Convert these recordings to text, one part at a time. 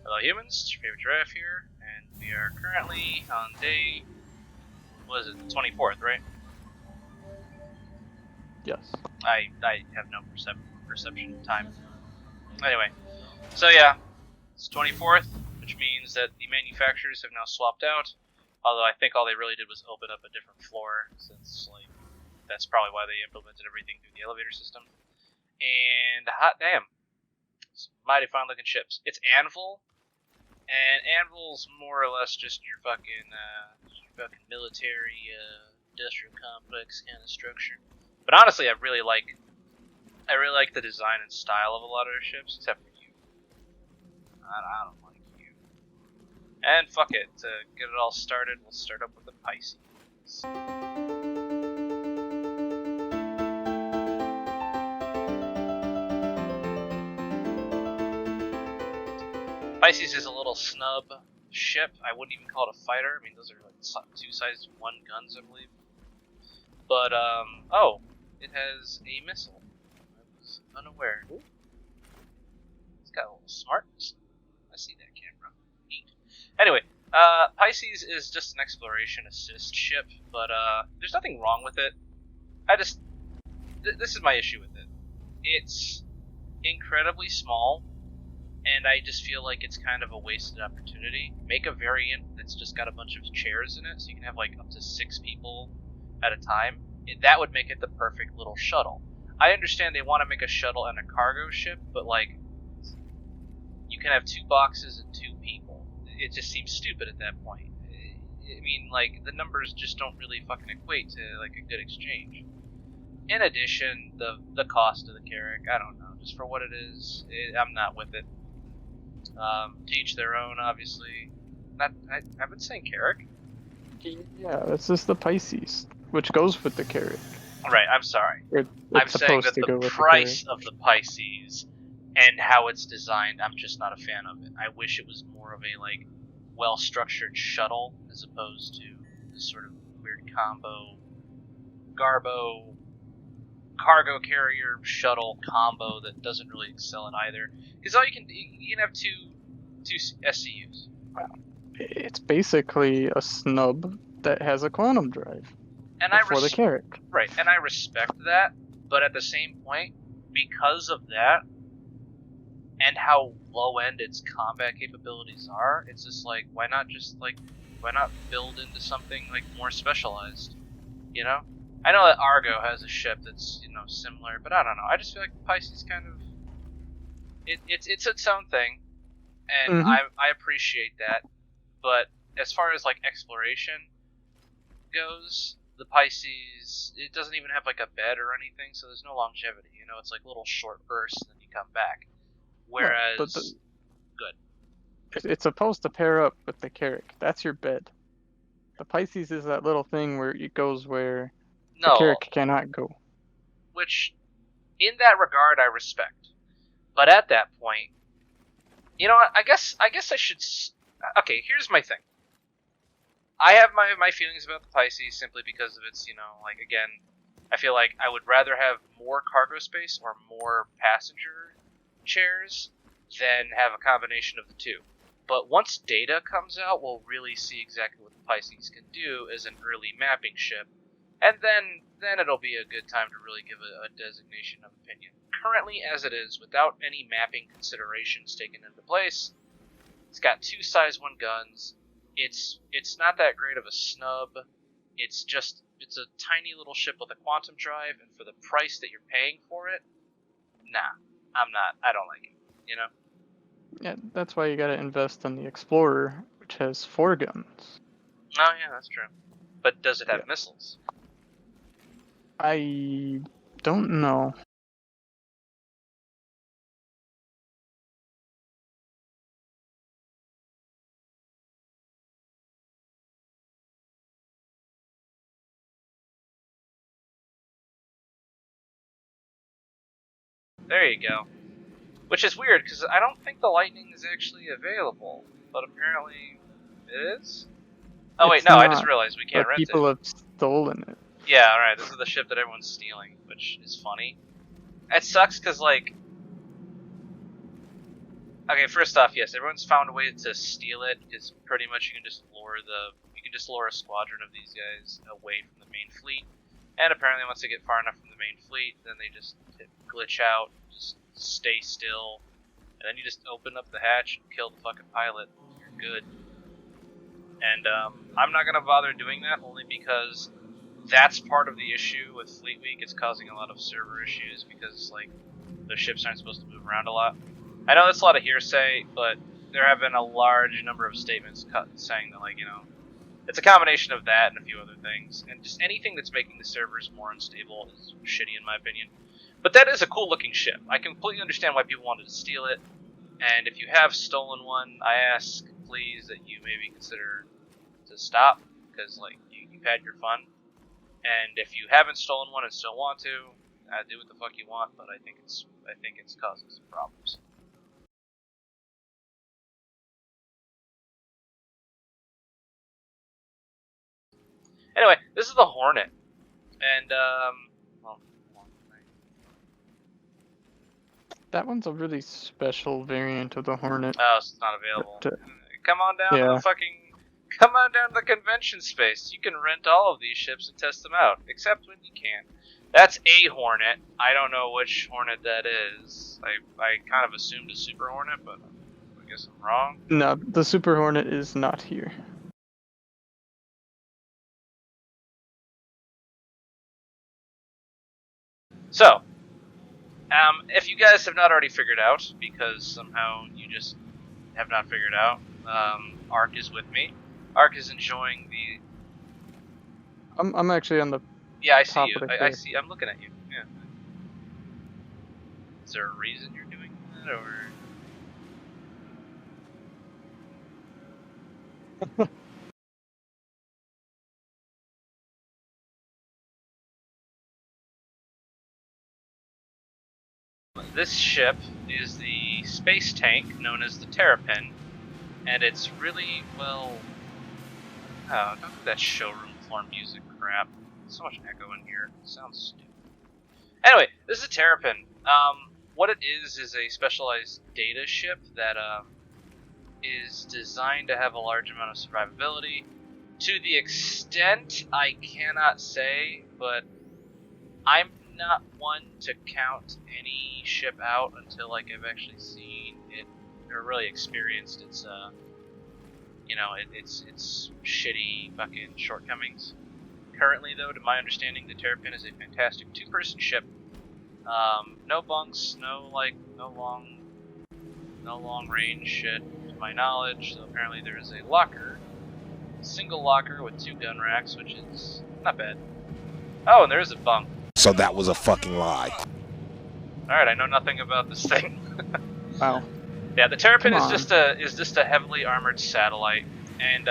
Hello humans, it's your favorite Giraffe here, and we are currently on day, what is it, 24th, right? Yes. I have no perception time. Anyway, so yeah, it's 24th, which means that the manufacturers have now swapped out, although I think all they really did was open up a different floor, since, like, that's probably why they implemented everything through the elevator system. And hot damn, it's mighty fine looking ships. It's Anvil. And Anvil's more or less just your fucking military, industrial complex kind of structure. But honestly, I really like the design and style of a lot of their ships, except for you. I don't like you. And fuck it, to get it all started, we'll start up with the Pisces. Pisces is a little snub ship. I wouldn't even call it a fighter. I mean, those are like 2 sizes 1 guns, I believe. But, oh, it has a missile. I was unaware. Ooh. It's got a little smartness. I see that camera. Neat. Anyway, Pisces is just an exploration assist ship, but, there's nothing wrong with it. This is my issue with it. It's incredibly small. And I just feel like it's kind of a wasted opportunity. Make a variant that's just got a bunch of chairs in it, so you can have like up to 6 people at a time. That would make it the perfect little shuttle. I understand they want to make a shuttle and a cargo ship, but like, you can have 2 boxes and 2 people. It just seems stupid at that point. I mean, like, the numbers just don't really fucking equate to like a good exchange. In addition, the cost of the Carrack, I don't know, just for what it is, I'm not with it. To each their own, obviously. I've been saying Carrack. Yeah, this is the Pisces, which goes with the Carrack. Right, I'm sorry. I'm saying that the price of the Pisces and how it's designed, I'm just not a fan of it. I wish it was more of a, like, well-structured shuttle, as opposed to this sort of weird Garbo cargo carrier shuttle combo that doesn't really excel at either. Because all you can have two SCUs. It's basically a snub that has a quantum drive. And for the Carrack. Right, and I respect that, but at the same point, because of that, and how low end its combat capabilities are, it's just like, why not build into something like more specialized? You know? I know that Argo has a ship that's, you know, similar, but I don't know. I just feel like Pisces kind of... It's its own thing, and I appreciate that, but as far as, like, exploration goes, the Pisces, it doesn't even have, like, a bed or anything, so there's no longevity, you know? It's like little short bursts, and then you come back. Whereas... Good. It's supposed to pair up with the Carrack. That's your bed. The Pisces is that little thing where it goes where... No, the Carrack cannot go. Which, in that regard, I respect. But at that point, you know what? I guess I should. Okay, here's my thing. I have my feelings about the Pisces simply because of its, you know, like, again, I feel like I would rather have more cargo space or more passenger chairs than have a combination of the two. But once data comes out, we'll really see exactly what the Pisces can do as an early mapping ship. And then it'll be a good time to really give a designation of opinion. Currently, as it is, without any mapping considerations taken into place, it's got 2 size 1 guns. It's not that great of a snub. It's a tiny little ship with a quantum drive, and for the price that you're paying for it, nah, I don't like it, you know? Yeah, that's why you gotta invest in the Explorer, which has 4 guns. Oh yeah, that's true. But does it have missiles? I don't know. There you go. Which is weird, because I don't think the Lightning is actually available, but apparently it is? Oh wait, no, I just realized we can't rent it. People have stolen it. Yeah, alright, this is the ship that everyone's stealing, which is funny. It sucks, because, like, Okay, first off, yes, everyone's found a way to steal it, because pretty much you can just lure a squadron of these guys away from the main fleet. And apparently once they get far enough from the main fleet, then they just glitch out, just stay still, and then you just open up the hatch and kill the fucking pilot. You're good. And I'm not gonna bother doing that, only because that's part of the issue with Fleet Week. It's causing a lot of server issues because like the ships aren't supposed to move around a lot. I know that's a lot of hearsay, but there have been a large number of statements saying that, like, you know, it's a combination of that and a few other things, and just anything that's making the servers more unstable is shitty in my opinion. But that is a cool looking ship. I completely understand why people wanted to steal it, and if you have stolen one, I ask please that you maybe consider to stop, because like you've had your fun. And if you haven't stolen one and still want to, do what the fuck you want, but I think it's causing some problems. Anyway, this is the Hornet, and well, That one's a really special variant of the Hornet. oh, so it's not available. But, Come on down to the come on down to the convention space. You can rent all of these ships and test them out, except when you can't. That's a Hornet. I don't know which Hornet that is. I kind of assumed a Super Hornet, but I guess I'm wrong. No, the Super Hornet is not here. So, if you guys have not already figured out, because somehow you just have not figured out, Ark is with me. Ark is enjoying the. I'm actually on the. Yeah, I see top you. of the I hill. see. I'm looking at you. Yeah. Is there a reason you're doing that, or? This ship is the space tank known as the Terrapin, and it's really, well... Oh, don't do that showroom floor music crap. So much echo in here. It sounds stupid. Anyway, this is a Terrapin. What it is a specialized data ship that is designed to have a large amount of survivability. To the extent I cannot say, but I'm not one to count any ship out until like I've actually seen it or really experienced its its shitty fucking shortcomings. Currently though, to my understanding, the Terrapin is a fantastic two-person ship. No bunks, no long range shit to my knowledge. So apparently there is a locker, single locker with 2 gun racks, which is not bad. Oh, and there is a bunk. So that was a fucking lie. Alright, I know nothing about this thing. Wow. Yeah, the Terrapin Come is just a heavily armored satellite, and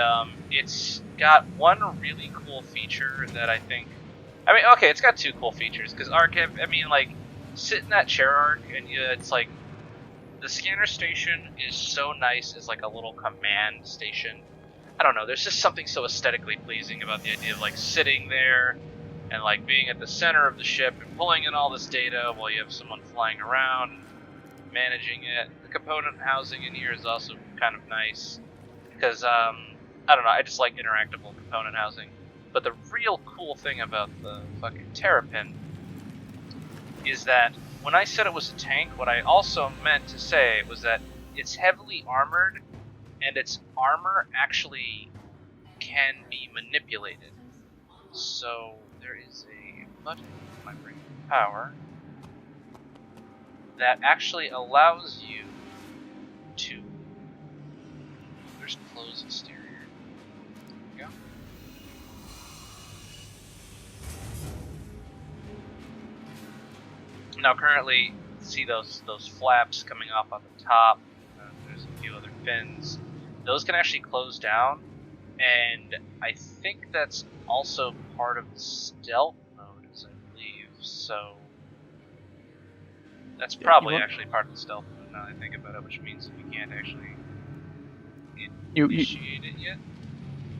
it's got one really cool feature that I think. I mean, okay, it's got 2 cool features because Ark. I mean, like, sit in that chair, Ark, and it's like the scanner station is so nice as like a little command station. I don't know. There's just something so aesthetically pleasing about the idea of like sitting there and like being at the center of the ship and pulling in all this data while you have someone flying around managing it. The component housing in here is also kind of nice because I don't know, I just like interactable component housing. But the real cool thing about the fucking Terrapin is that when I said it was a tank, what I also meant to say was that it's heavily armored and its armor actually can be manipulated. So there is a button in my brain power that actually allows you to. There's close exterior. There we go. Now, currently, see those flaps coming off on the top. There's a few other fins. Those can actually close down, and I think that's also part of the stealth mode, as I believe. So that's probably actually part of the stealth mode now that I think about it, which means that we can't actually initiate it yet.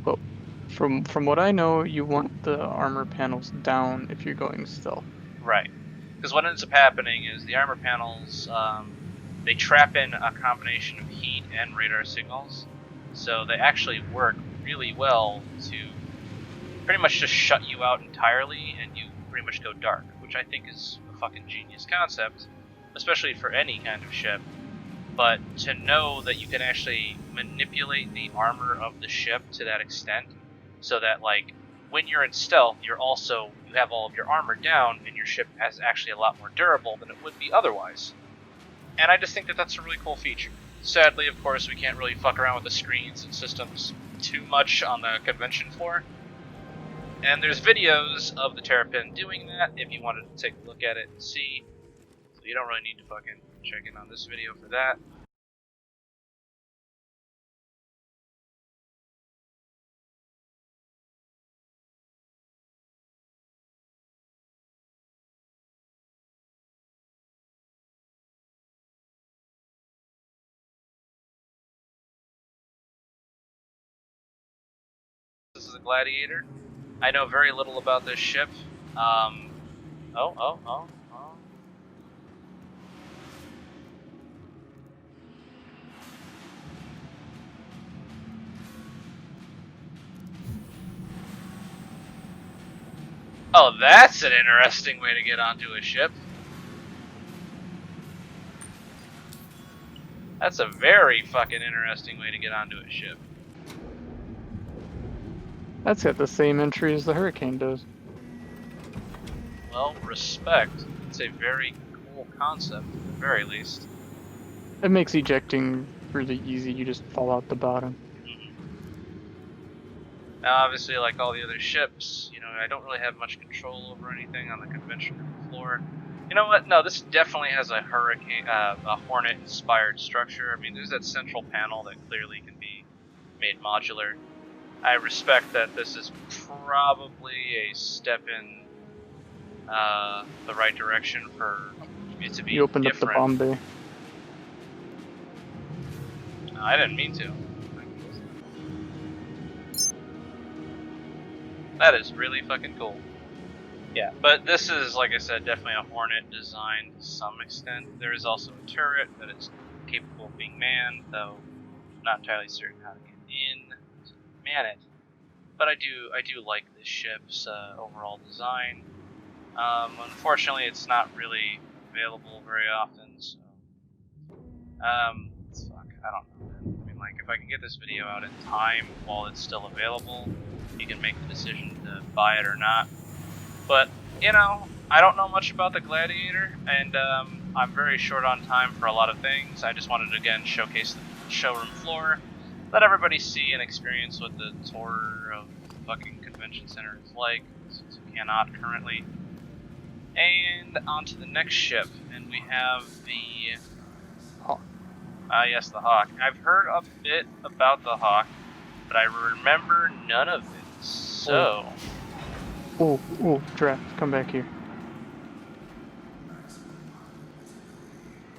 Well, from what I know, you want the armor panels down if you're going stealth. Right. Because what ends up happening is the armor panels, they trap in a combination of heat and radar signals, so they actually work really well to pretty much just shut you out entirely, and you pretty much go dark, which I think is a fucking genius concept, especially for any kind of ship. But to know that you can actually manipulate the armor of the ship to that extent, so that like when you're in stealth, you have all of your armor down, and your ship is actually a lot more durable than it would be otherwise. And I just think that that's a really cool feature. Sadly, of course, we can't really fuck around with the screens and systems too much on the convention floor. And there's videos of the Terrapin doing that if you wanted to take a look at it and see. So you don't really need to fucking check in on this video for that. This is a Gladiator. I know very little about this ship. Oh. Oh, that's an interesting way to get onto a ship. That's a very fucking interesting way to get onto a ship. That's got the same entry as the Hurricane does. Well, respect. It's a very cool concept, at the very least. It makes ejecting really easy. You just fall out the bottom. Now, obviously, like all the other ships, you know, I don't really have much control over anything on the convention floor. You know what? No, this definitely has a Hornet-inspired structure. I mean, there's that central panel that clearly can be made modular. I respect that this is probably a step in the right direction for it to be You opened different. up the bomb bay. No, I didn't mean to. That is really fucking cool. Yeah, but this is, like I said, definitely a Hornet design to some extent. There is also a turret that is capable of being manned, though I'm not entirely certain how to get in to man it. But I do like this ship's overall design. Unfortunately, it's not really available very often, so fuck, I don't know, man. I mean, like, if I can get this video out in time while it's still available, you can make the decision to buy it or not. But, you know, I don't know much about the Gladiator, and I'm very short on time for a lot of things. I just wanted to, again, showcase the showroom floor, let everybody see and experience what the tour of the fucking convention center is like, since you cannot currently. And on to the next ship, and we have the Hawk. Yes, the Hawk. I've heard a bit about the Hawk, but I remember none of it, so... Oh, Giraffe, come back here.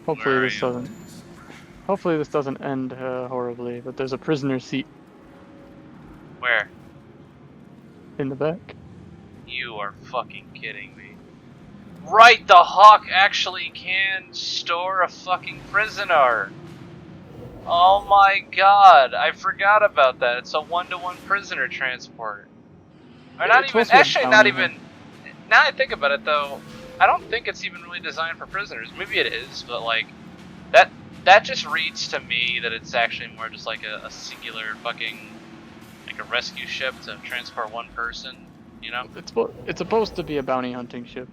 Hopefully this doesn't. Hopefully this doesn't end horribly. But there's a prisoner seat Where? in the back. You are fucking kidding me. Right, the Hawk actually can store a fucking prisoner. Oh my god, I forgot about that. It's a one-to-one prisoner transport. Or not It's even, supposed to be actually a not bounty even, now I think about it though, I don't think it's even really designed for prisoners. Maybe it is, but like, that just reads to me that it's actually more just like a singular fucking, like a rescue ship to transport one person, you know? It's supposed to be a bounty hunting ship.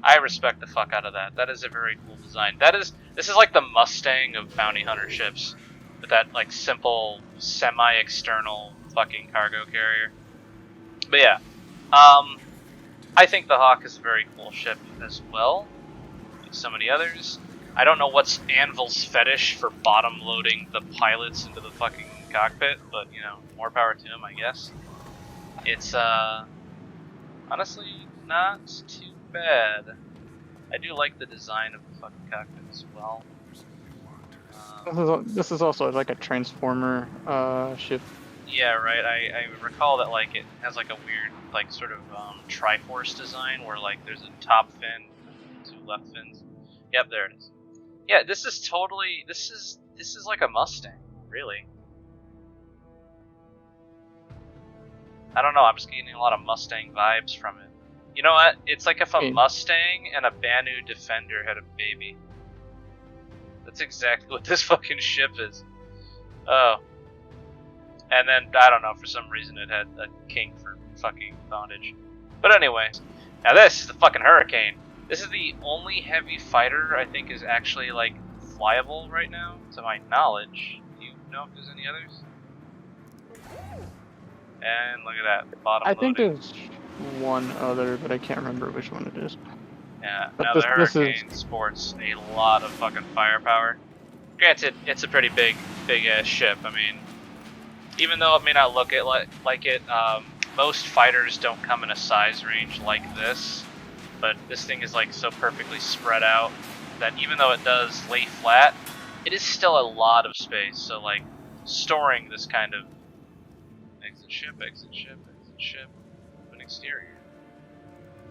I respect the fuck out of that. That is a very cool design. This is like the Mustang of bounty hunter ships, with that like simple, semi-external fucking cargo carrier. But yeah, I think the Hawk is a very cool ship as well, like so many others. I don't know what's Anvil's fetish for bottom loading the pilots into the fucking cockpit, but you know, more power to him, I guess. It's honestly not too bad. I do like the design of the fucking cockpit as well. This is also like a transformer ship. Yeah, right. I recall that like it has like a weird like sort of Triforce design where like there's a top fin and two left fins. Yep, there it is. Yeah, this is totally. This is like a Mustang, really. I don't know. I'm just getting a lot of Mustang vibes from it. You know what? It's like if a Mustang and a Banu Defender had a baby. That's exactly what this fucking ship is. Oh. And then, I don't know, for some reason it had a king for fucking bondage. But anyway, now this is the fucking Hurricane. This is the only heavy fighter I think is actually, like, flyable right now, to my knowledge. Do you know if there's any others? And look at that, bottom I think loading. there's one other, but I can't remember which one it is. Yeah, But now this- the this Hurricane sports a lot of fucking firepower. Granted, it's a pretty big ass ship. I mean, even though it may not look like it, most fighters don't come in a size range like this. But this thing is like so perfectly spread out that even though it does lay flat, it is still a lot of space. So like storing this kind of exit ship, an exterior.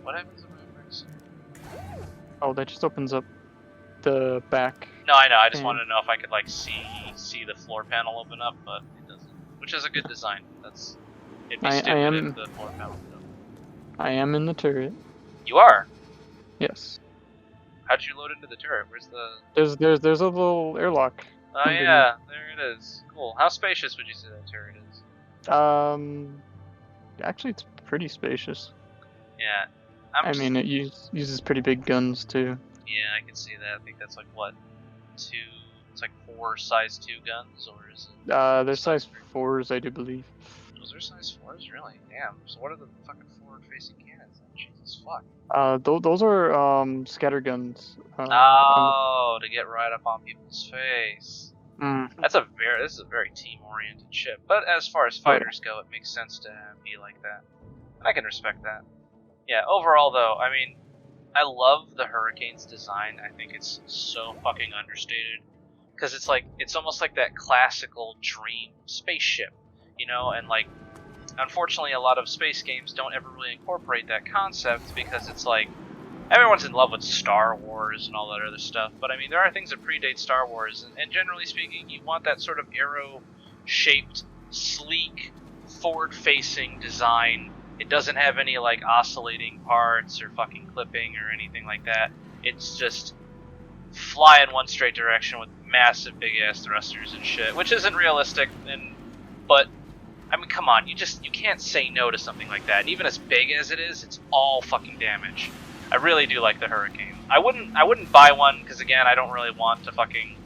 What happens if I exterior? Oh, that just opens up the back. No, I know. I just Hmm. wanted to know if I could like see the floor panel open up, but it doesn't. Which is a good design. It'd be I stupid am- if the floor panel opened up. I am in the turret. You are. Yes. How'd you load into the turret? Where's the? There's a little airlock. Oh underneath. yeah, there it is. Cool. How spacious would you say that turret is? Actually, it's pretty spacious. Yeah. I mean, it uses pretty big guns too. Yeah, I can see that. I think that's like what, 2? It's like 4 size 2 guns, or is it? They're size 4s, I do believe. Those are size 4s, really? Damn. So what are the fucking forward-facing cannons then? Jesus fuck. Those are scatter guns. Oh, to get right up on people's face. Mm. This is a very team-oriented ship. But as far as fighters go, it makes sense to be like that. I can respect that. Yeah, overall though, I mean, I love the Hurricane's design. I think it's so fucking understated. Because it's almost like that classical dream spaceship, you know? And like, unfortunately, a lot of space games don't ever really incorporate that concept because it's like, everyone's in love with Star Wars and all that other stuff, but I mean, there are things that predate Star Wars, and generally speaking, you want that sort of arrow-shaped, sleek, forward-facing design. It doesn't have any, like, oscillating parts or fucking clipping or anything like that. It's just fly in one straight direction with massive big-ass thrusters and shit, which isn't realistic, but I mean, come on, you can't say no to something like that. And even as big as it is, it's all fucking damage. I really do like the Hurricane. I wouldn't buy one because again, I don't really want to fucking.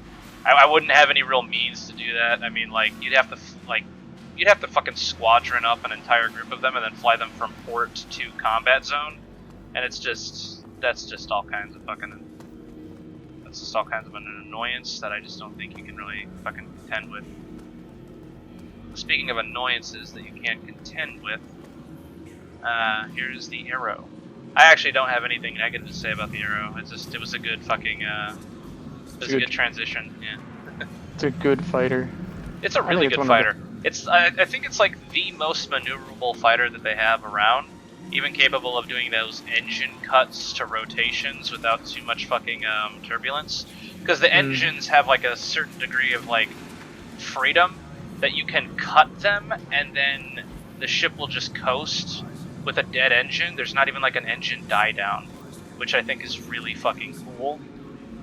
I wouldn't have any real means to do that. I mean, like you'd have to fucking squadron up an entire group of them and then fly them from port to combat zone, and that's just all kinds of an annoyance that I just don't think you can really fucking contend with. Speaking of annoyances that you can't contend with, here's the Arrow. I actually don't have anything negative to say about the Arrow. It was a good fucking, it was a good transition. Yeah. It's a good fighter. It's a really good fighter. I think it's like the most maneuverable fighter that they have around, even capable of doing those engine cuts to rotations without too much fucking turbulence. Because the engines have like a certain degree of like freedom that you can cut them and then the ship will just coast with a dead engine. There's not even like an engine die down, which I think is really fucking cool.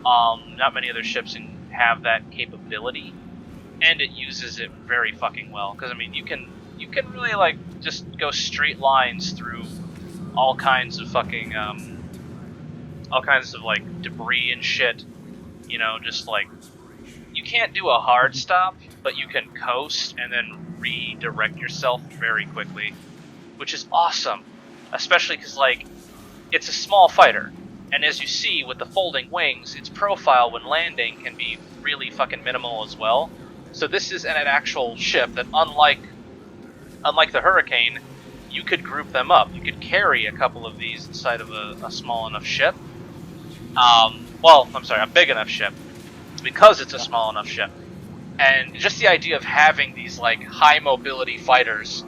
Not many other ships have that capability, and it uses it very fucking well. Because I mean, you can really like just go straight lines through all kinds of fucking all kinds of like debris and shit. You know, just like you can't do a hard stop, but you can coast and then redirect yourself very quickly, which is awesome, especially because like it's a small fighter, and as you see with the folding wings, its profile when landing can be really fucking minimal as well. So this is an actual ship that, unlike the Hurricane, you could group them up. You could carry a couple of these inside of a small enough ship. A big enough ship, because it's a small enough ship. And just the idea of having these like high mobility fighters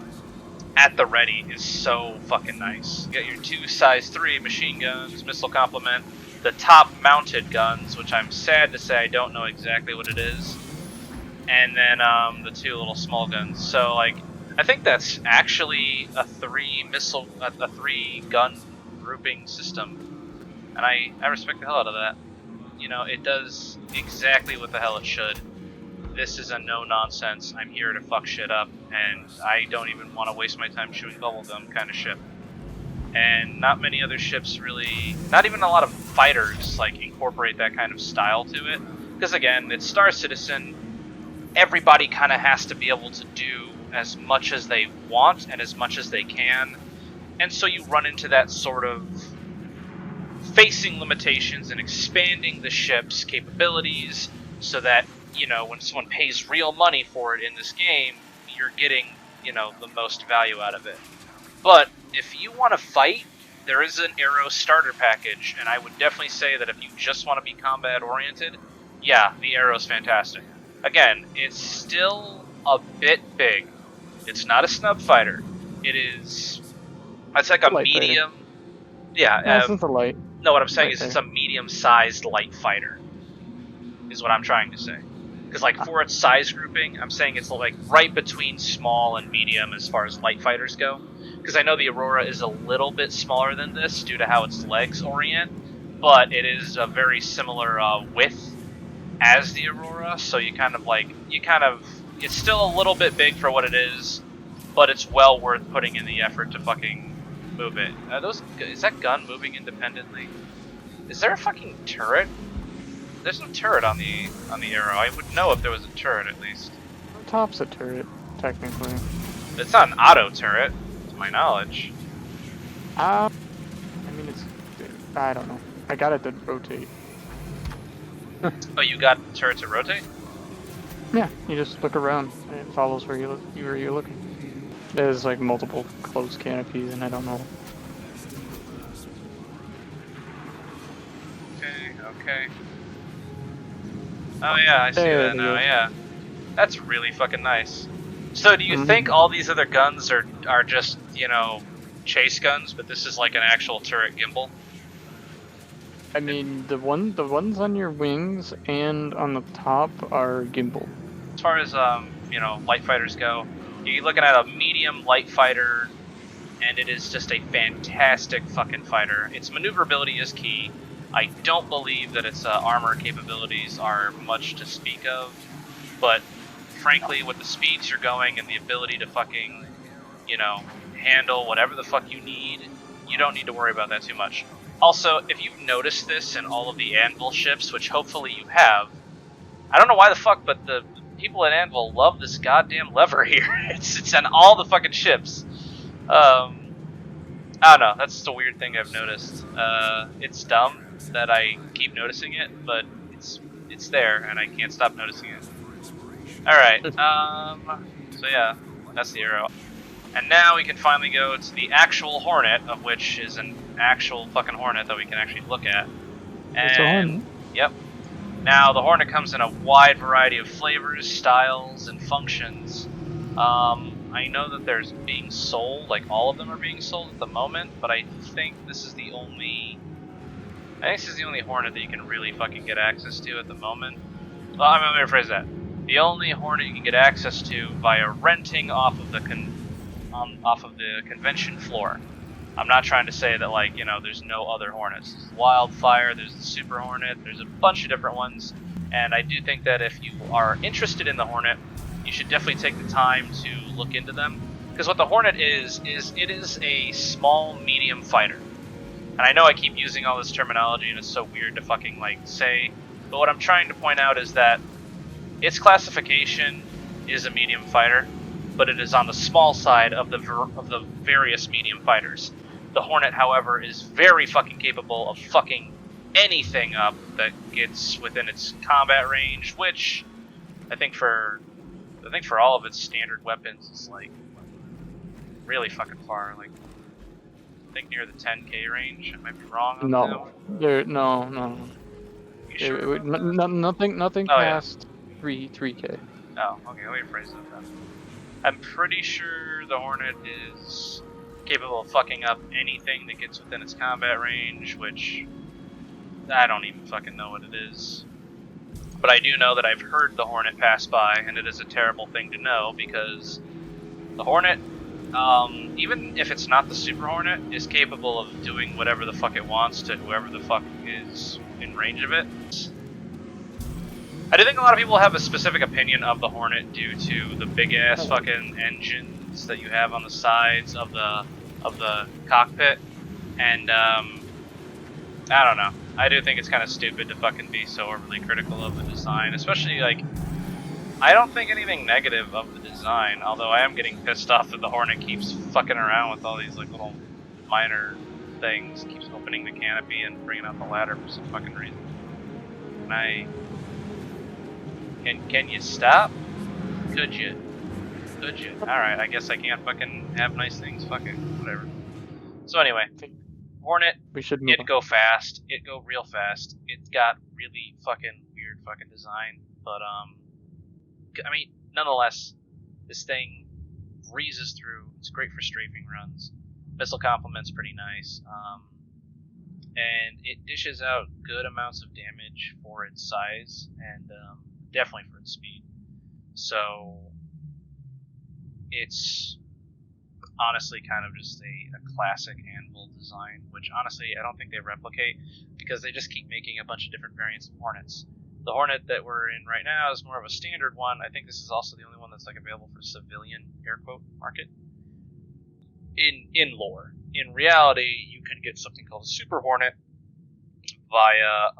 at the ready is so fucking nice. You got your 2 size 3 machine guns, missile complement, the top-mounted guns, which I'm sad to say I don't know exactly what it is, and then the 2 little small guns. So, like, I think that's actually a 3-gun grouping system, and I respect the hell out of that. You know, it does exactly what the hell it should. This is a no-nonsense, I'm here to fuck shit up, and I don't even want to waste my time chewing bubblegum kind of ship. And not many other ships really, not even a lot of fighters, like, incorporate that kind of style to it. Because again, it's Star Citizen, everybody kind of has to be able to do as much as they want and as much as they can. And so you run into that sort of facing limitations and expanding the ship's capabilities so that, you know, when someone pays real money for it in this game, you're getting, you know, the most value out of it. But if you want to fight, there is an Aero starter package, and I would definitely say that if you just want to be combat oriented, yeah, the Aero's fantastic. Again, it's still a bit big. It's not a snub fighter. It's like a Light medium. fighter. Yeah. This is a light. No, what I'm saying Light is it's fighter. a medium-sized light fighter. Is what I'm trying to say. Because, like, for its size grouping, I'm saying it's, like, right between small and medium as far as light fighters go. Because I know the Aurora is a little bit smaller than this due to how its legs orient, but it is a very similar width as the Aurora, so it's still a little bit big for what it is, but it's well worth putting in the effort to fucking move it. Is that gun moving independently? Is there a fucking turret? There's no turret on the Aero. I would know if there was a turret at least. The top's a turret, technically. It's not an auto turret, to my knowledge. I mean, I don't know. I got it to rotate. Oh, you got the turret to rotate? Yeah, you just look around and it follows where you're looking. There's like multiple closed canopies, and I don't know. Okay. Oh yeah, I see There that it now, is. yeah. That's really fucking nice. So do you think all these other guns are just, you know, chase guns, but this is like an actual turret gimbal? I mean, the ones on your wings and on the top are gimbal. As far as, you know, light fighters go, you're looking at a medium light fighter, and it is just a fantastic fucking fighter. Its maneuverability is key. I don't believe that its armor capabilities are much to speak of, but frankly, with the speeds you're going and the ability to fucking, you know, handle whatever the fuck you need, you don't need to worry about that too much. Also, if you've noticed this in all of the Anvil ships, which hopefully you have, I don't know why the fuck, but the people at Anvil love this goddamn lever here. It's on all the fucking ships. I don't know, that's just a weird thing I've noticed. It's dumb that I keep noticing it, but it's there, and I can't stop noticing it. Alright, so yeah, that's the Aero. And now we can finally go to the actual Hornet, of which is an actual fucking Hornet that we can actually look at. It's a Hornet. Yep. Now, the Hornet comes in a wide variety of flavors, styles, and functions. I know that there's being sold, like all of them are being sold at the moment, but I think this is the only Hornet that you can really fucking get access to at the moment. Well, I'm gonna rephrase that. The only Hornet you can get access to via renting off of the convention floor. I'm not trying to say that, like, you know, there's no other Hornets. There's Wildfire, there's the Super Hornet, there's a bunch of different ones, and I do think that if you are interested in the Hornet, you should definitely take the time to look into them. Because what the Hornet is it is a small, medium fighter. And I know I keep using all this terminology and it's so weird to fucking, like, say, but what I'm trying to point out is that its classification is a medium fighter, but it is on the small side of the various medium fighters. The Hornet, however, is very fucking capable of fucking anything up that gets within its combat range, which I think for all of its standard weapons is like really fucking far. Like, I think near the 10k range. I might be wrong on that. No. You sure? Nothing Oh, yeah. past 3k. Oh, okay. Let me phrase that then. I'm pretty sure the Hornet is capable of fucking up anything that gets within its combat range, which I don't even fucking know what it is. But I do know that I've heard the Hornet pass by, and it is a terrible thing to know because the Hornet, even if it's not the Super Hornet, is capable of doing whatever the fuck it wants to whoever the fuck is in range of it. I do think a lot of people have a specific opinion of the Hornet due to the big ass fucking engines that you have on the sides of the cockpit, and I don't know. I do think it's kind of stupid to fucking be so overly critical of the design, especially like I don't think anything negative of the design, although I am getting pissed off that the Hornet keeps fucking around with all these like little minor things, keeps opening the canopy and bringing out the ladder for some fucking reason. Can you stop? Could you? Alright, I guess I can't fucking have nice things. Fuck it. Whatever. So anyway, Hornet, it'd go fast. It'd go real fast. It's got really fucking weird fucking design. But, I mean, nonetheless, this thing breezes through. It's great for strafing runs. Missile complement's pretty nice. And it dishes out good amounts of damage for its size and definitely for its speed. So it's honestly kind of just a classic Anvil design, which honestly I don't think they replicate because they just keep making a bunch of different variants of Hornets. The Hornet that we're in right now is more of a standard one. I think this is also the only one that's like available for civilian air quote market. In lore. In reality, you can get something called a Super Hornet via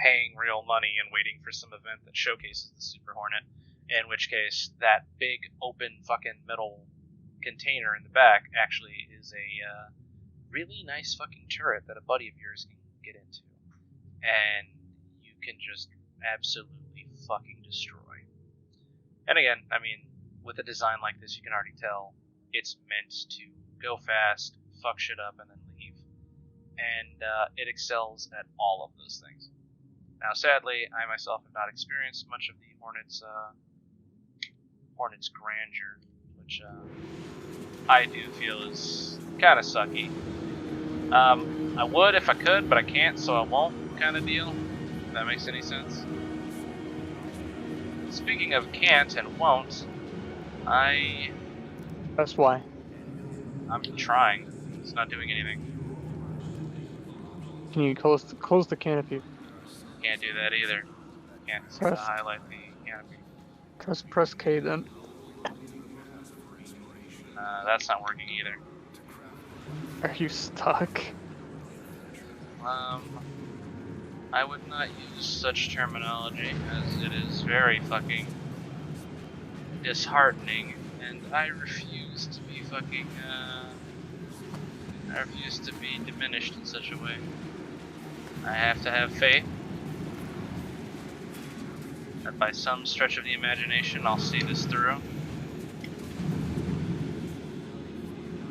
paying real money and waiting for some event that showcases the Super Hornet, in which case that big open fucking metal container in the back actually is a really nice fucking turret that a buddy of yours can get into. And you can just absolutely fucking destroy. And again, I mean, with a design like this, you can already tell it's meant to go fast, fuck shit up, and then leave. And it excels at all of those things. Now, sadly, I myself have not experienced much of the Hornet's grandeur, which I do feel is kind of sucky. I would if I could, but I can't, so I won't kind of deal. If that makes any sense. Speaking of can't and won't, That's why. I'm trying. It's not doing anything. Can you close the canopy? Can't do that either. Can't highlight the canopy. Press K then. That's not working either. Are you stuck? I would not use such terminology, as it is very fucking disheartening, and I refuse to be fucking, I refuse to be diminished in such a way. I have to have faith that by some stretch of the imagination I'll see this through.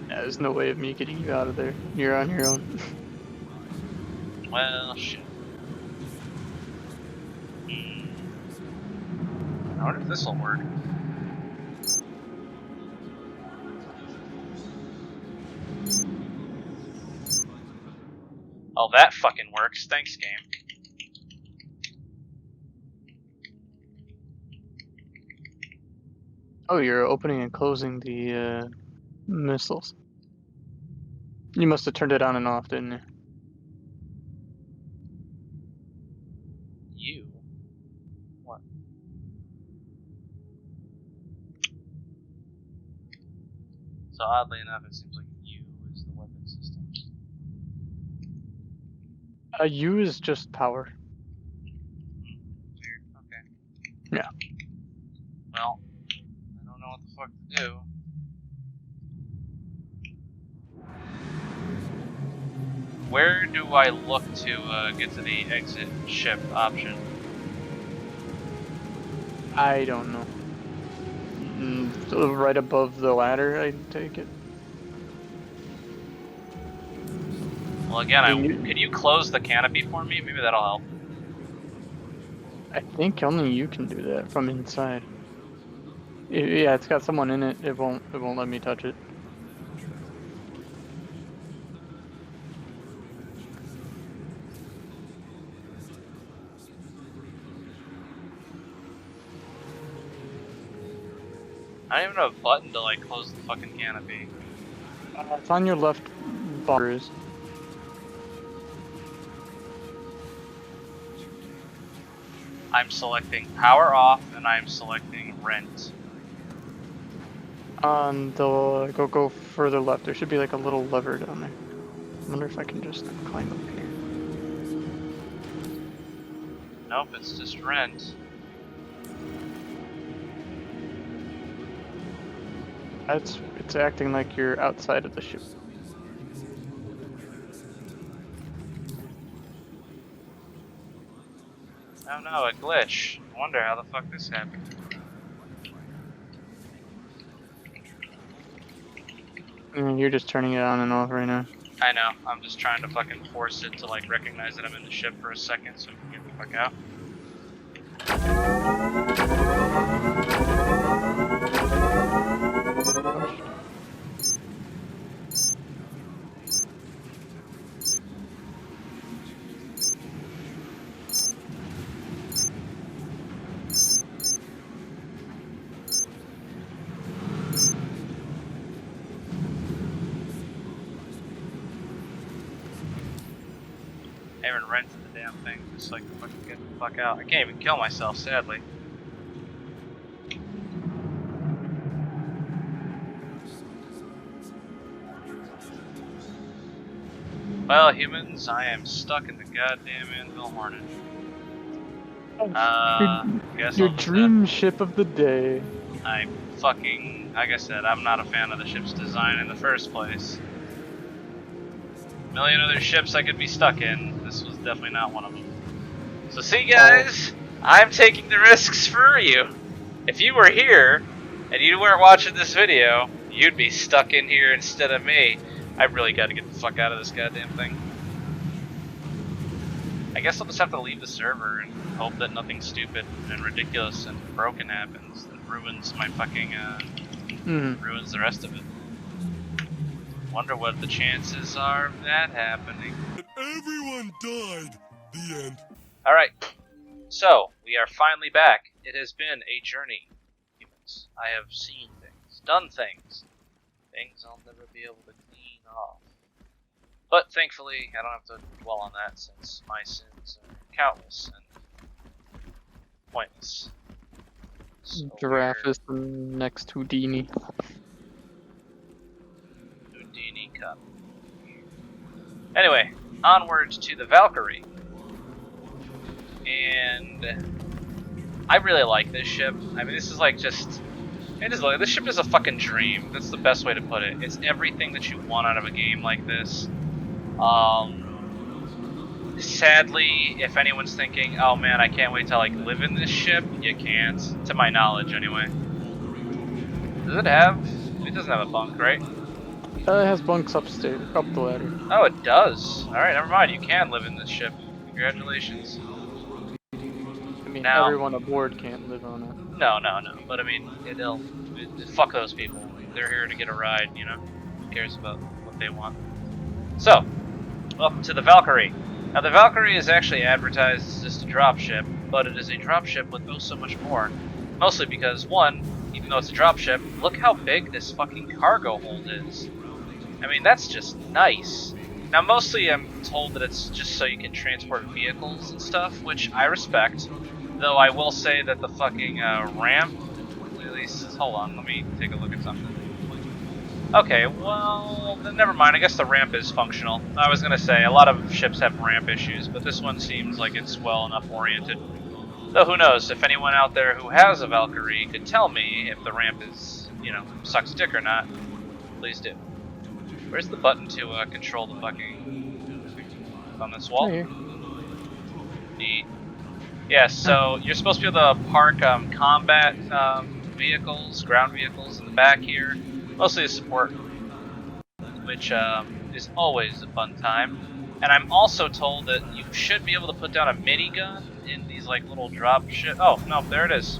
Yeah, there's no way of me getting you out of there. You're on your own. Well, shit. I wonder if this will work. Oh, that fucking works. Thanks, game. Oh, you're opening and closing the missiles. You must have turned it on and off, didn't you? You? What? So oddly enough, it seems like you is the weapon system. U is just power. Weird. Okay. Yeah. Well, I don't know what the fuck to do. Where do I look to get to the exit ship option? I don't know. Right above the ladder, I take it. Well, again, could you close the canopy for me? Maybe that'll help. I think only you can do that from inside. Yeah, it's got someone in it. It won't let me touch it. I don't even have a button to like close the fucking canopy. It's on your left bars. I'm selecting power off and I'm selecting rent. On the go further left. There should be like a little lever down there. I wonder if I can just climb up here. Nope, it's just rent. It's acting like you're outside of the ship. Oh no, a glitch. I wonder how the fuck this happened. You're just turning it on and off right now. I know, I'm just trying to fucking force it to like recognize that I'm in the ship for a second so we can get the fuck out. I haven't rented the damn thing just so I can fucking get the fuck out. I can't even kill myself, sadly. Well, humans, I am stuck in the goddamn Anvil Hornet. Guess Your I'll just dream ship of the day. I fucking, like I said, I'm not a fan of the ship's design in the first place. A million other ships I could be stuck in. This was definitely not one of them. So see guys, I'm taking the risks for you. If you were here, and you weren't watching this video, you'd be stuck in here instead of me. I really gotta get the fuck out of this goddamn thing. I guess I'll just have to leave the server and hope that nothing stupid and ridiculous and broken happens that ruins my fucking, ruins the rest of it. Wonder what the chances are of that happening. But everyone died. The end. Alright, so we are finally back. It has been a journey, humans. I have seen things, done things. Things I'll never be able to clean off. But thankfully, I don't have to dwell on that since my sins are countless and pointless. So Giraffe is the next Houdini. Houdini Cup. Anyway, onwards to the Valkyrie. And I really like this ship. I mean, this is like just... this ship is a fucking dream. That's the best way to put it. It's everything that you want out of a game like this. Sadly, if anyone's thinking, oh man, I can't wait to like live in this ship, you can't. To my knowledge, anyway. Does it have? It doesn't have a bunk, right? It has bunks upstairs, up the ladder. Oh, it does. Alright, never mind. You can live in this ship. Congratulations. I mean, Now- everyone aboard can't live on it. No. But I mean, fuck those people. They're here to get a ride, you know? Who cares about what they want? So, up to the Valkyrie. Now, the Valkyrie is actually advertised as just a dropship, but it is a dropship with oh so much more. Mostly because, one, even though it's a dropship, look how big this fucking cargo hold is. I mean, that's just nice. Now, mostly I'm told that it's just so you can transport vehicles and stuff, which I respect. Though I will say that the fucking ramp, at least, hold on, let me take a look at something. Okay, well, then never mind, I guess the ramp is functional. I was gonna say, a lot of ships have ramp issues, but this one seems like it's well enough oriented. Though who knows, if anyone out there who has a Valkyrie could tell me if the ramp is, you know, sucks dick or not, please do. Where's the button to control the fucking... on this wall? Right here. Neat. Yeah, so you're supposed to be able to park combat vehicles, ground vehicles in the back here. Mostly a support, which is always a fun time. And I'm also told that you should be able to put down a minigun in these like little drop shit. Oh, no, there it is.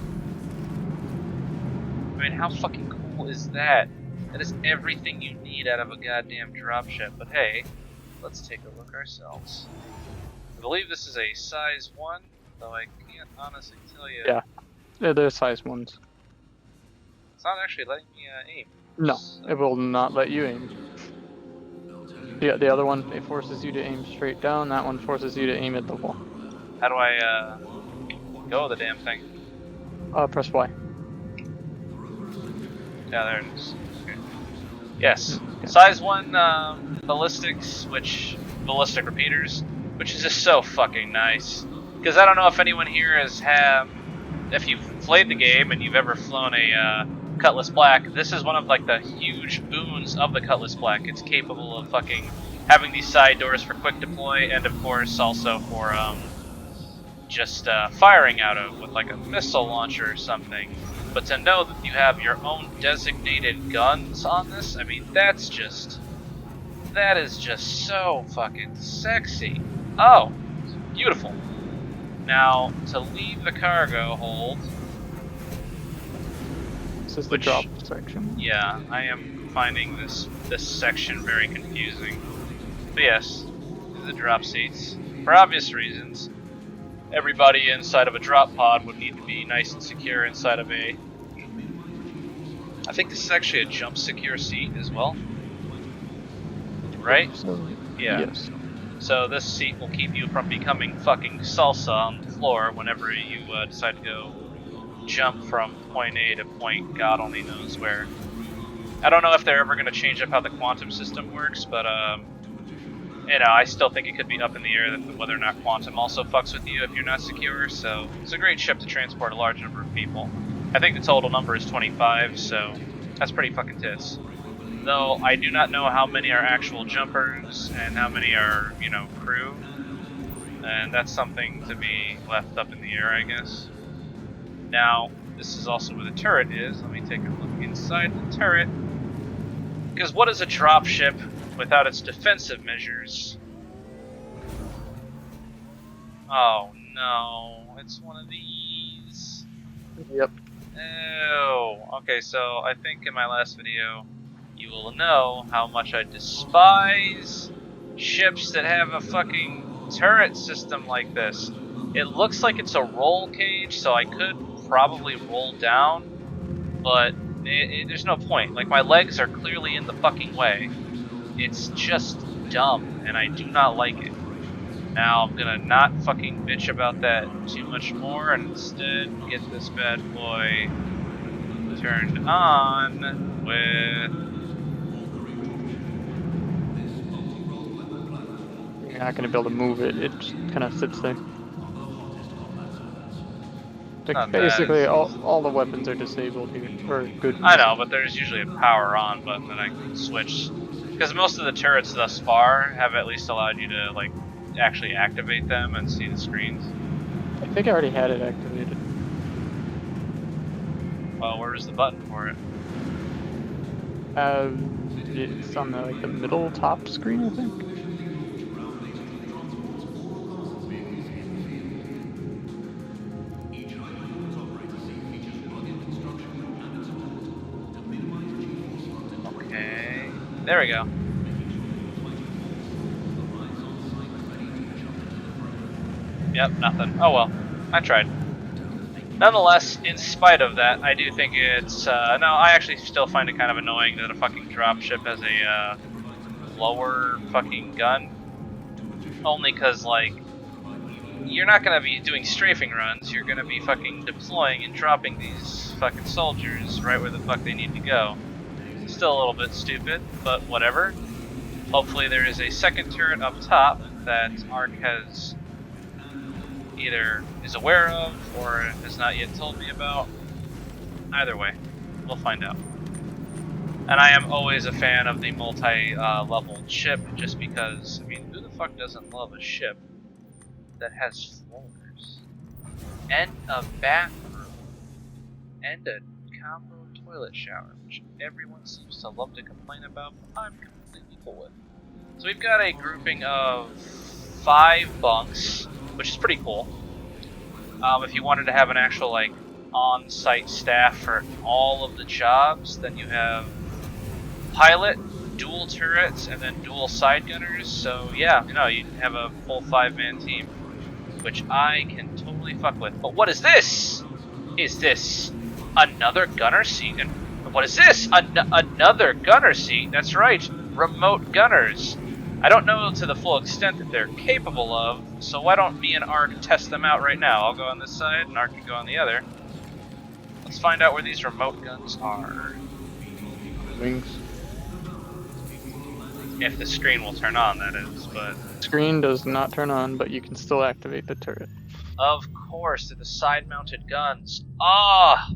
I mean, how fucking cool is that? That is everything you need out of a goddamn dropship. But hey, let's take a look ourselves. I believe this is a size 1, though I can't honestly tell you. Yeah. They're size ones. It's not actually letting me aim. No, So- it will not let you aim. The other one, it forces you to aim straight down. That one forces you to aim at the wall. How do I go the damn thing? Press Y. Yeah, there it is. Okay. Yes. Okay. Size 1 ballistic repeaters, which is just so fucking nice. Because I don't know if anyone here if you've played the game and you've ever flown a Cutlass Black, this is one of like the huge boons of the Cutlass Black. It's capable of fucking having these side doors for quick deploy, and of course also for just firing out of with like a missile launcher or something. But to know that you have your own designated guns on this, I mean, that is just so fucking sexy. Oh, beautiful. Now, to leave the cargo hold... This is the drop section. Yeah, I am finding this section very confusing. But yes, these are the drop seats. For obvious reasons. Everybody inside of a drop pod would need to be nice and secure inside of a... I think this is actually a jump secure seat as well. Right? So, Yeah. Yes. So this seat will keep you from becoming fucking salsa on the floor whenever you decide to go jump from point A to point God only knows where. I don't know if they're ever going to change up how the quantum system works, but you know, I still think it could be up in the air whether or not quantum also fucks with you if you're not secure. So it's a great ship to transport a large number of people. I think the total number is 25, so that's pretty fucking tits. Though I do not know how many are actual jumpers and how many are, you know, crew. And that's something to be left up in the air, I guess. Now, this is also where the turret is. Let me take a look inside the turret. Because what is a dropship without its defensive measures? Oh no, it's one of these. Yep. Oh, okay, so I think in my last video you will know how much I despise ships that have a fucking turret system like this. It looks like it's a roll cage, so I could probably roll down, but there's no point. Like, my legs are clearly in the fucking way. It's just dumb, and I do not like it. Now, I'm gonna not fucking bitch about that too much more, and instead get this bad boy turned on with... You're not going to be able to move it. It just kind of sits there. Like, Not basically, bad. all the weapons are disabled here. Or good. I know, but there's usually a power on button that I can switch. Because most of the turrets thus far have at least allowed you to, like, actually activate them and see the screens. I think I already had it activated. Well, where's the button for it? It's on the middle top screen, I think. Okay, there we go. Yep, nothing. Oh well, I tried. Nonetheless, in spite of that, I do think it's, no, I actually still find it kind of annoying that a fucking dropship has a, lower fucking gun. Only because, like, you're not gonna be doing strafing runs, you're gonna be fucking deploying and dropping these fucking soldiers right where the fuck they need to go. Still a little bit stupid, but whatever. Hopefully there is a second turret up top that Ark has either is aware of or has not yet told me about. Either way, we'll find out. And I am always a fan of the multi-level ship, just because, I mean, who the fuck doesn't love a ship that has floors, and a bathroom, and a combo toilet shower, which everyone seems to love to complain about, but I'm completely cool with. So we've got a grouping of 5 bunks, which is pretty cool. If you wanted to have an actual, like, on-site staff for all of the jobs, then you have pilot, dual turrets, and then dual side gunners. So yeah, you know, you have a full 5-man team, which I can totally fuck with. But what is this? Is this another gunner seat? And What is this? Another gunner seat. That's right, remote gunners. I don't know to the full extent that they're capable of, so why don't me and Ark test them out right now? I'll go on this side, and Ark can go on the other. Let's find out where these remote guns are. Wings. If the screen will turn on, that is, but... Screen does not turn on, but you can still activate the turret. Of course, they're the side-mounted guns. Ah!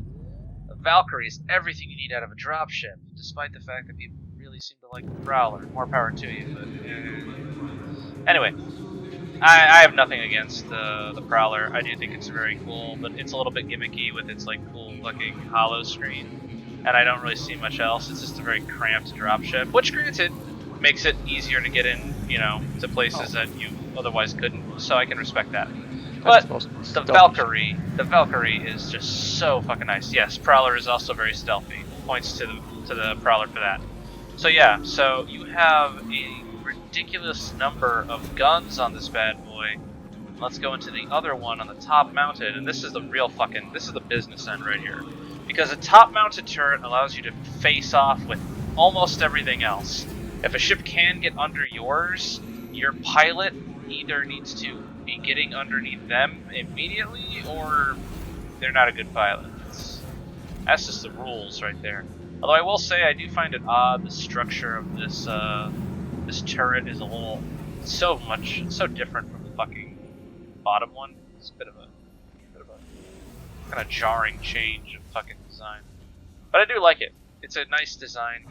The Valkyrie is everything you need out of a dropship, despite the fact that people really seem to like the Prowler. More power to you, but... Anyway, I have nothing against the Prowler. I do think it's very cool, but it's a little bit gimmicky with its, like, cool-looking hollow screen. And I don't really see much else. It's just a very cramped dropship, which, granted, makes it easier to get in, you know, to places that you otherwise couldn't, so I can respect that. But the Valkyrie is just so fucking nice. Yes, Prowler is also very stealthy. Points to the Prowler for that. So yeah, so you have a ridiculous number of guns on this bad boy. Let's go into the other one on the top mounted, and this is the real fucking, this is the business end right here. Because a top mounted turret allows you to face off with almost everything else. If a ship can get under yours, your pilot either needs to be getting underneath them immediately, or they're not a good pilot. That's just the rules right there. Although I will say I do find it odd, the structure of this this turret is a little so different from the fucking bottom one. It's a bit of a kind of jarring change of fucking design. But I do like it. It's a nice design.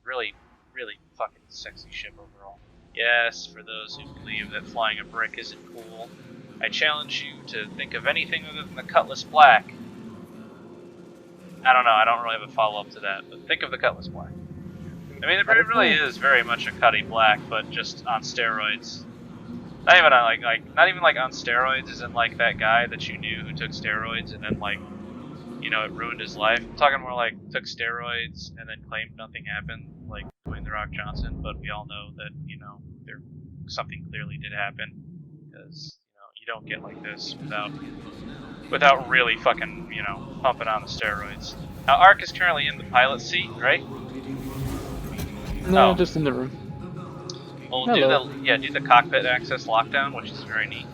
Really, really fucking sexy ship overall. Yes, for those who believe that flying a brick isn't cool, I challenge you to think of anything other than the Cutlass Black. I don't know, I don't really have a follow-up to that, but think of the Cutlass Black. I mean, it really is very much a Cutty Black, but just on steroids. Not even on steroids, isn't like that guy that you knew who took steroids and then, like, you know, it ruined his life. I'm talking more like took steroids and then claimed nothing happened, like Dwayne "The Rock" Johnson. But we all know that, you know, something clearly did happen, because, you know, you don't get like this without really fucking, you know, pumping on the steroids. Now, Ark is currently in the pilot seat, right? No, just in the room. Well, do the cockpit access lockdown, which is very neat.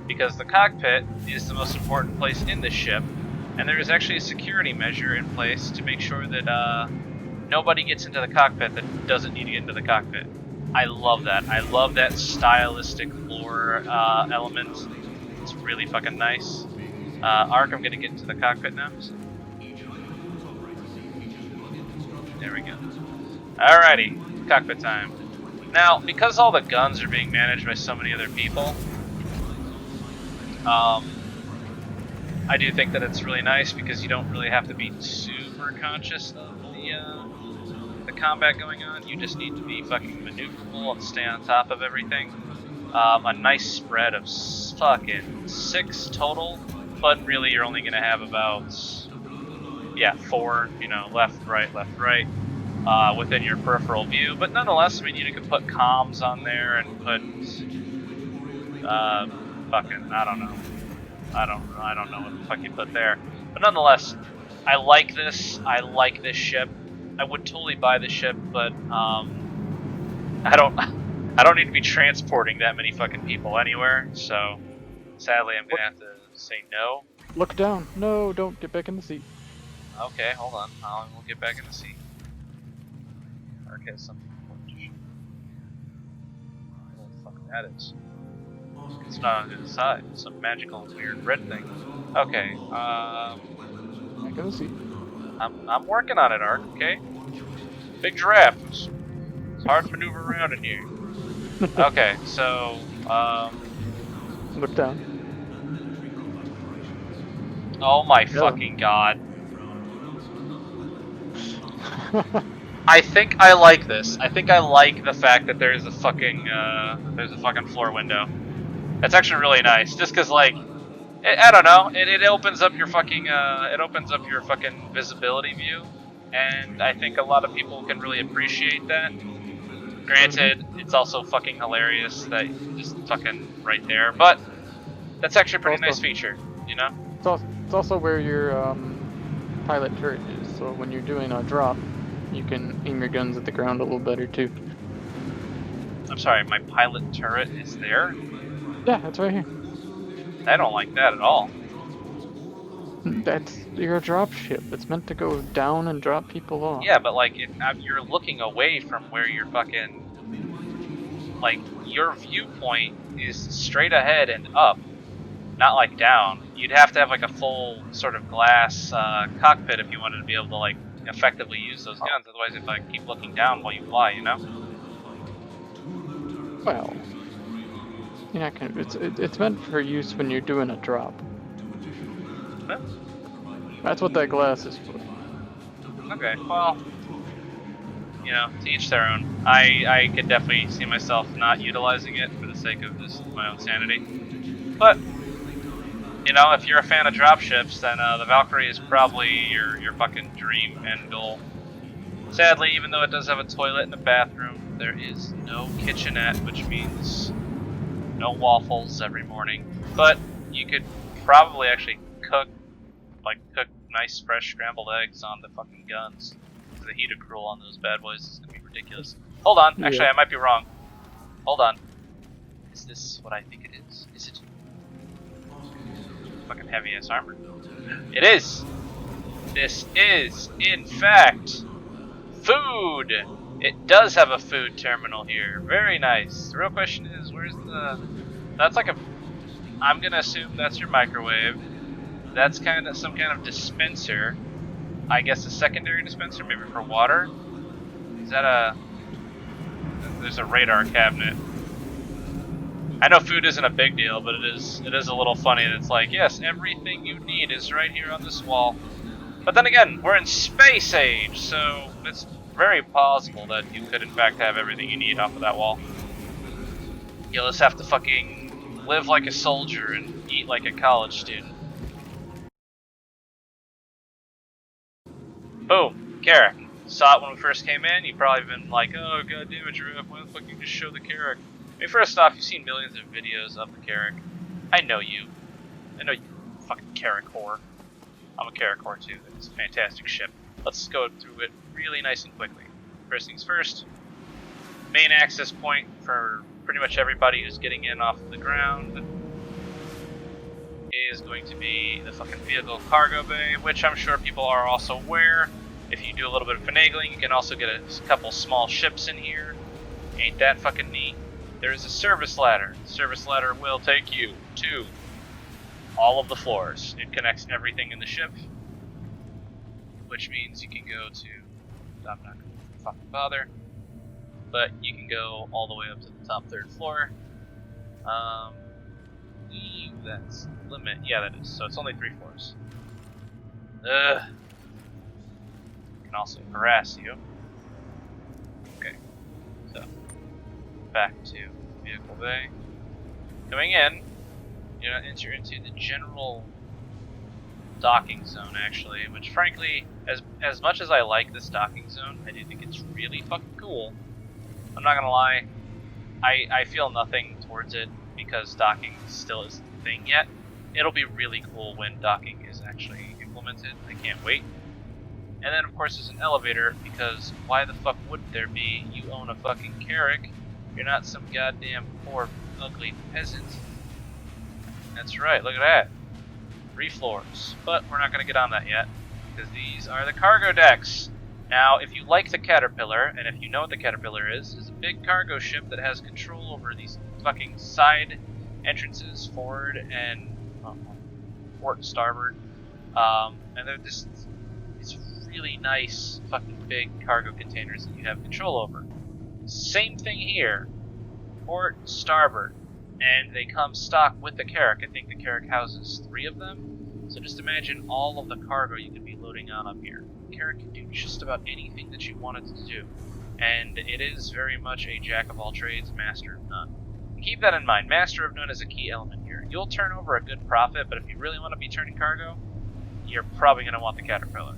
Because the cockpit is the most important place in the ship, and there is actually a security measure in place to make sure that nobody gets into the cockpit that doesn't need to get into the cockpit. I love that. I love that stylistic lore element. It's really fucking nice. Ark, I'm gonna get into the cockpit now. There we go. Alrighty, cockpit time. Now, because all the guns are being managed by so many other people, I do think that it's really nice because you don't really have to be super conscious of the combat going on. You just need to be fucking maneuverable and stay on top of everything. A nice spread of fucking 6 total, but really you're only gonna have about 4, you know, left, right, within your peripheral view. But nonetheless, I mean, you could put comms on there and put fucking, I don't know what the fuck you put there. But nonetheless, I like this ship. I would totally buy this ship, but I don't need to be transporting that many fucking people anywhere, so sadly I'm gonna have to say no. Look down. No, don't get back in the seat. Okay, hold on. We'll get back in the seat. Ark has something important to show. What the fuck that is? It's not on the other side. It's some magical weird red thing. Okay, Back in the seat. I'm working on it, Ark, okay? Big giraffe. It's hard to maneuver around in here. Okay, so, Look down. oh my fucking god. I think I like this. I think I like the fact that there's a fucking floor window. That's actually really nice, just cause like, I don't know, it opens up your fucking, visibility view, and I think a lot of people can really appreciate that. Granted, it's also fucking hilarious that it's fucking right there, but that's actually a pretty nice feature, you know? It's also where your pilot turret is, so when you're doing a drop, you can aim your guns at the ground a little better too. I'm sorry, my pilot turret is there? Yeah, that's right here. I don't like that at all. That's your drop ship. It's meant to go down and drop people off. Yeah, but like, if you're looking away from where you're fucking... Like, your viewpoint is straight ahead and up, not like down. You'd have to have like a full sort of glass cockpit if you wanted to be able to like effectively use those guns. Otherwise, if I keep looking down while you fly, you know? Well, you're not gonna. It's meant for use when you're doing a drop. Huh? That's what that glass is for. Okay, well, you know, to each their own. I could definitely see myself not utilizing it for the sake of just my own sanity. But, you know, if you're a fan of dropships, then the Valkyrie is probably your fucking dream end goal. Sadly, even though it does have a toilet and a bathroom, there is no kitchenette, which means no waffles every morning. But you could probably actually cook nice fresh scrambled eggs on the fucking guns. The heat accrual on those bad boys is gonna be ridiculous. Hold on, actually I might be wrong. Hold on. Is this what I think it is? Is it fucking heavy ass armor? It is! This is, in fact, food! It does have a food terminal here. Very nice. The real question is, where's the... That's like a... I'm gonna assume that's your microwave. That's kind of some kind of dispenser. I guess a secondary dispenser, maybe for water? Is that a... There's a radar cabinet. I know food isn't a big deal, but it is a little funny that it's like, yes, everything you need is right here on this wall. But then again, we're in space age, so it's very plausible that you could in fact have everything you need off of that wall. You'll just have to fucking live like a soldier and eat like a college student. Boom, Carrack. Saw it when we first came in. You've probably been like, oh god damn it, Giraffe, why the fuck you just show the Carrack? I mean, first off, you've seen millions of videos of the Carrack. I know you. I know you fucking Carrack whore. I'm a Carrack whore too. It's a fantastic ship. Let's go through it really nice and quickly. First things first, main access point for pretty much everybody who's getting in off the ground is going to be the fucking vehicle cargo bay, which I'm sure people are also aware. If you do a little bit of finagling, you can also get a couple small ships in here. Ain't that fucking neat? There is a service ladder. The service ladder will take you to all of the floors. It connects everything in the ship, which means you can go to... I'm not going to fucking bother, but you can go all the way up to the top third floor. That's limit. Yeah, that is. So it's only 3 floors. Ugh. Can also harass you. Okay. So back to vehicle bay. Coming in, you're gonna enter into the general docking zone, actually, which frankly, as much as I like this docking zone, I do think it's really fucking cool. I'm not gonna lie, I feel nothing towards it because docking still isn't a thing yet. It'll be really cool when docking is actually implemented. I can't wait. And then of course there's an elevator, because why the fuck wouldn't there be? You own a fucking Carrack. You're not some goddamn poor, ugly peasant. That's right, look at that. 3 floors. But we're not going to get on that yet, because these are the cargo decks. Now, if you like the Caterpillar, and if you know what the Caterpillar is a big cargo ship that has control over these fucking side entrances, forward and port and starboard. And they're just these really nice fucking big cargo containers that you have control over. Same thing here, port, starboard, and they come stock with the Carrack. I think the Carrack houses 3 of them. So just imagine all of the cargo you could be loading on up here. The Carrack can do just about anything that you want it to do, and it is very much a jack of all trades, master of none. Keep that in mind. Master of none is a key element here. You'll turn over a good profit, but if you really want to be turning cargo, you're probably going to want the Caterpillar.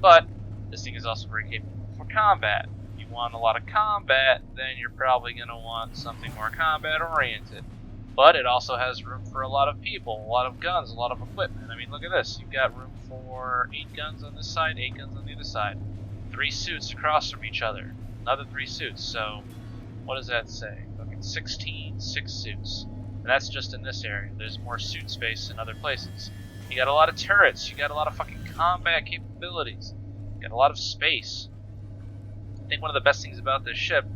But this thing is also very capable for combat. If you want a lot of combat, then you're probably going to want something more combat oriented. But it also has room for a lot of people, a lot of guns, a lot of equipment. I mean, look at this. You've got room for 8 guns on this side, 8 guns on the other side. 3 suits across from each other. Another 3 suits, so what does that say? Fucking 16, 6 suits. And that's just in this area. There's more suit space in other places. You got a lot of turrets, you got a lot of fucking combat capabilities. You got a lot of space. I think one of the best things about this ship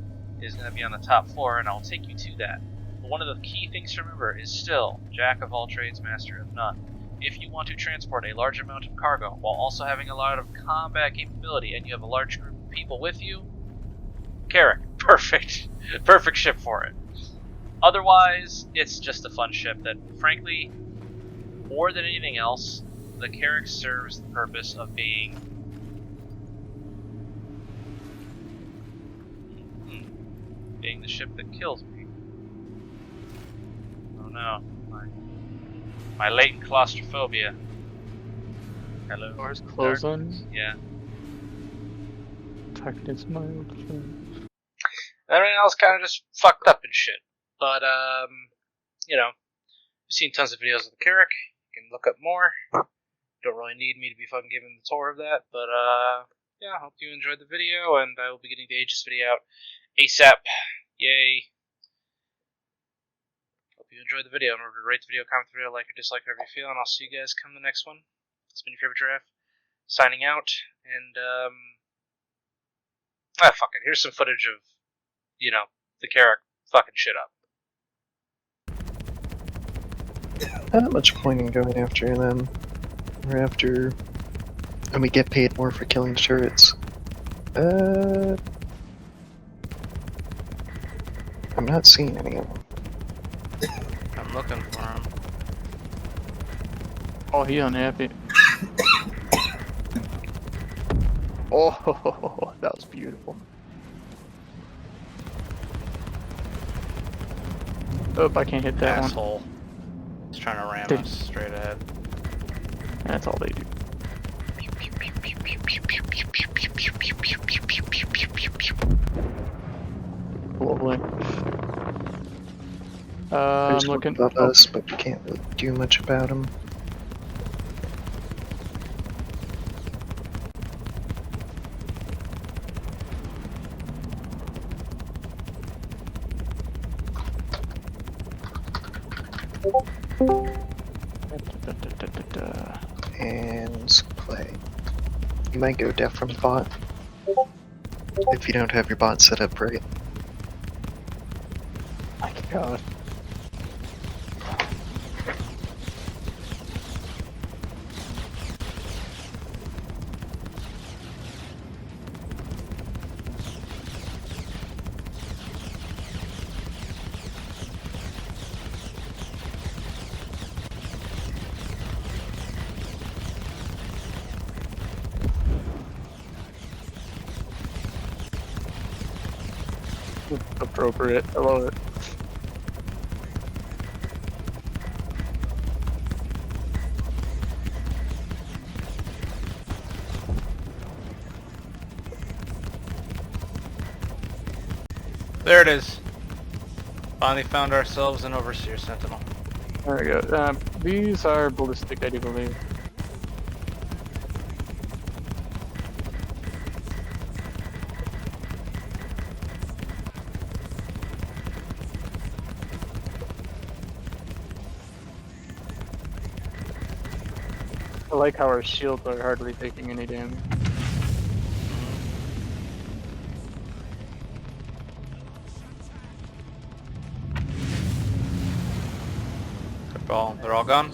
is going to be on the top floor, and I'll take you to that. But one of the key things to remember is still, jack of all trades, master of none. If you want to transport a large amount of cargo while also having a lot of combat capability and you have a large group of people with you, Carrack, perfect. Perfect ship for it. Otherwise, it's just a fun ship that, frankly, more than anything else, the Carrack serves the purpose of being the ship that kills me. Oh no, my latent claustrophobia. Hello. Doors closing. Yeah. Tucked into my old friend. Everything else kind of just fucked up and shit. But you know, I've seen tons of videos of the Carrack. You can look up more. Don't really need me to be fucking giving the tour of that, but yeah, I hope you enjoyed the video, and I will be getting the Aegis video out ASAP. Yay. Hope you enjoyed the video. Remember to rate the video, comment the video, like or dislike, whatever you feel, and I'll see you guys come in the next one. It's been your favorite Giraffe, signing out, and fuck it. Here's some footage of, you know, the Carrack fucking shit up. Not much point in going after them. Or after... And we get paid more for killing turrets. I'm not seeing any of them. I'm looking for him. Oh, he unhappy. Oh, that was beautiful. Oh, I can't hit that one. Asshole. He's trying to ram Did- us straight ahead. That's all they do. Lovely. I'm There's one looking. above us, but we can't really do much about them. And play. You might go deaf from the bot. If you don't have your bot set up right. My God. Appropriate. I love it. There it is. Finally found ourselves an Overseer Sentinel. There we go. These are ballistic, I do believe. I like how our shields are hardly taking any damage. They're all gone?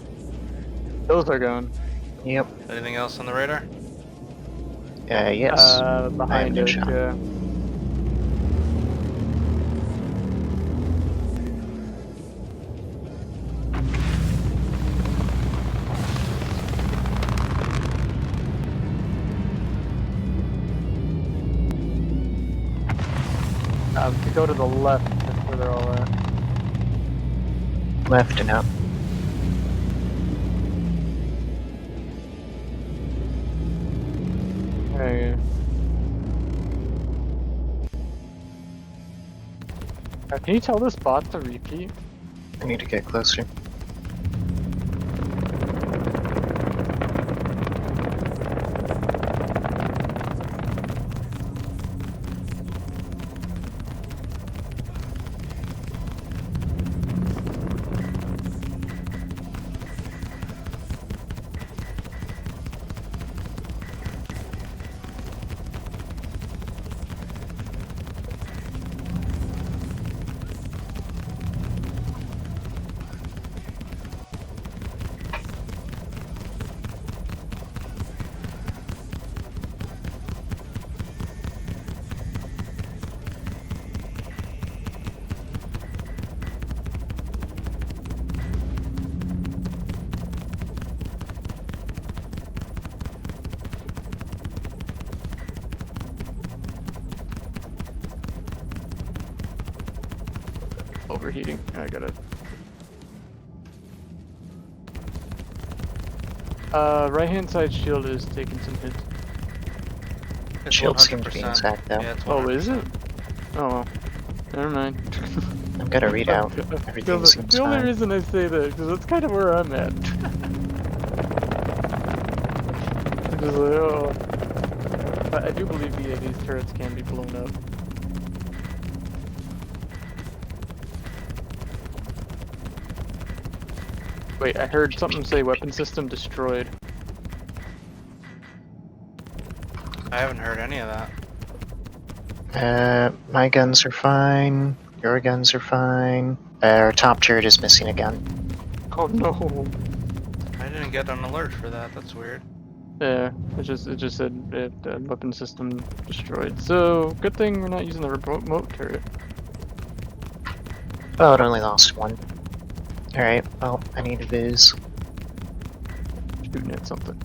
Those are gone. Yep. Anything else on the radar? Yes. Behind no it, shot. yeah. If you go to the left, that's where they're all at. Left and up. There you go. Can you tell this bot to repeat? I need to get closer. overheating. I gotta. Right hand side shield is taking some hits. It's Shields seem to be 100%. intact though. Yeah, it's 100%. Oh, is it? Oh well. Never mind. I'm gonna read out. Everything the seems only fine. reason I say that because that's kind of where I'm at. I'm just like, oh. But I do believe these turrets can be blown up. Wait, I heard something say weapon system destroyed. I haven't heard any of that. My guns are fine. Your guns are fine. Our top turret is missing a gun. Oh no. I didn't get an alert for that. That's weird. Yeah, it just said weapon system destroyed. So good thing we're not using the remote turret. Oh, it only lost one. Alright, well, I need a viz. Shooting at something.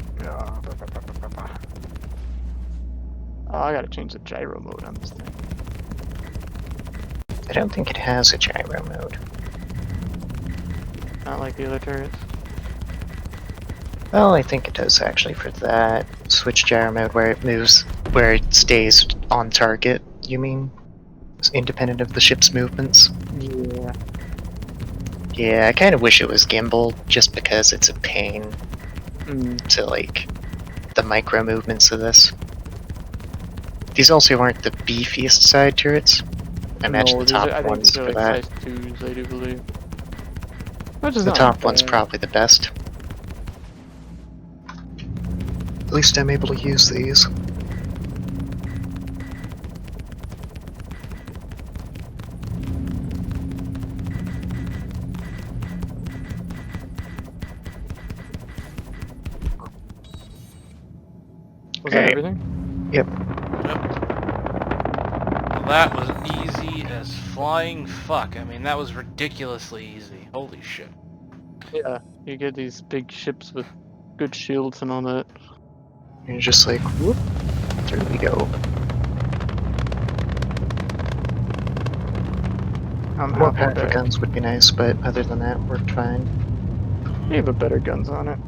Oh, I gotta change the gyro mode on this thing. I don't think it has a gyro mode. Not like the other turrets. Well, I think it does actually for that. Switch gyro mode where it moves, where it stays on target, you mean? It's independent of the ship's movements? Yeah. Yeah, I kind of wish it was gimbal, just because it's a pain to, like, the micro movements of this. These also aren't the beefiest side turrets. I imagine the top ones for that. Size 2s, I do believe. Which is The not top one's bad. probably the best. At least I'm able to use these. Was that Okay. everything? Yep. Well, that was easy as flying fuck. I mean, that was ridiculously easy. Holy shit. Yeah. You get these big ships with good shields and all that. You're just like, whoop, there we go. I'm More halfway powerful back. guns would be nice, but other than that, we're fine. You have better guns on it.